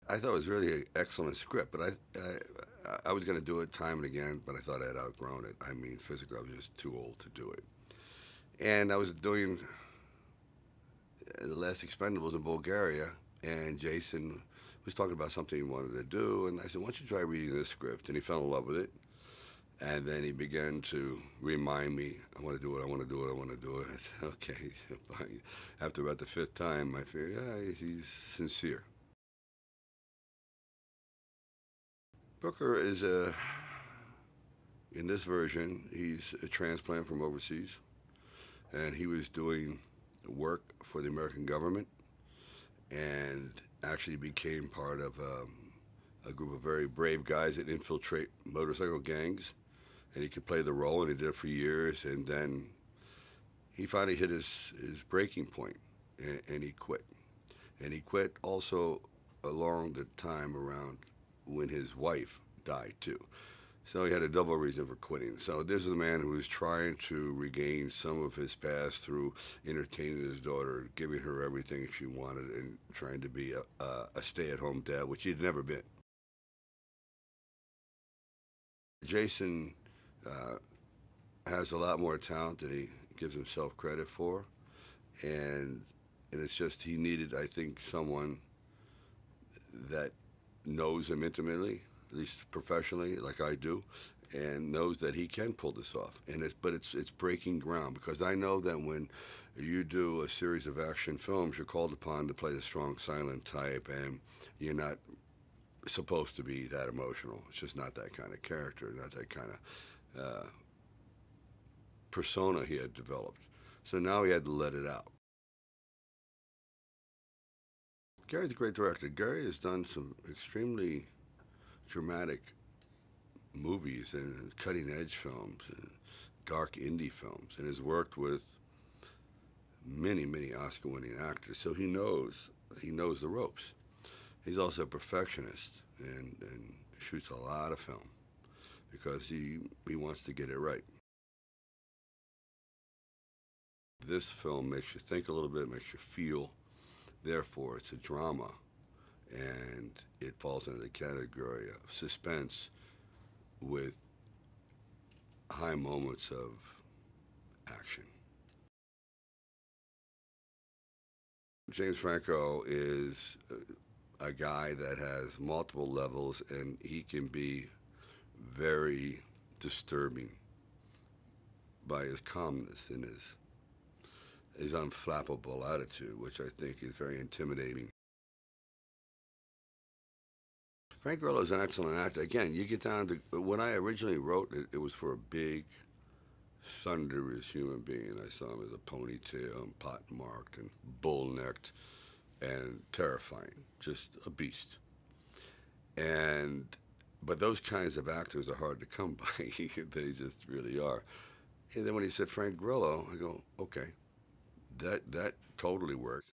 I thought it was really an excellent script, but I was going to do it time and again, but I thought I had outgrown it. I mean, physically, I was just too old to do it. And I was doing the last Expendables in Bulgaria, and Jason was talking about something he wanted to do, and I said, why don't you try reading this script? And he fell in love with it. And then he began to remind me, I want to do it, I want to do it, I want to do it. I said, okay, fine. After about the fifth time, I figured, yeah, he's sincere. Booker is in this version, he's a transplant from overseas, and he was doing work for the American government, and actually became part of a group of very brave guys that infiltrate motorcycle gangs, and he could play the role, and he did it for years, and then he finally hit his breaking point, and he quit. And he quit also along the time around when his wife died too. So he had a double reason for quitting. So this is a man who was trying to regain some of his past through entertaining his daughter, giving her everything she wanted, and trying to be a stay-at-home dad, which he'd never been. Jason has a lot more talent than he gives himself credit for, and it's just he needed, I think, someone that knows him intimately, at least professionally, like I do, and knows that he can pull this off. And it's breaking ground, because I know that when you do a series of action films, you're called upon to play the strong, silent type, and you're not supposed to be that emotional. It's just not that kind of character, not that kind of persona he had developed. So now he had to let it out. Gary's a great director. Gary has done some extremely dramatic movies and cutting-edge films and dark indie films, and has worked with many, many Oscar-winning actors. So he knows the ropes. He's also a perfectionist and shoots a lot of film because he wants to get it right. This film makes you think a little bit, makes you feel. Therefore, it's a drama, and it falls into the category of suspense with high moments of action. James Franco is a guy that has multiple levels, and he can be very disturbing by his calmness and his unflappable attitude, which I think is very intimidating. Frank Grillo is an excellent actor. Again, you get down to when I originally wrote it, it was for a big, thunderous human being. I saw him as a ponytail and pock-marked and bull-necked and terrifying, just a beast. But those kinds of actors are hard to come by. They just really are. And then when he said Frank Grillo, I go, okay, that totally works.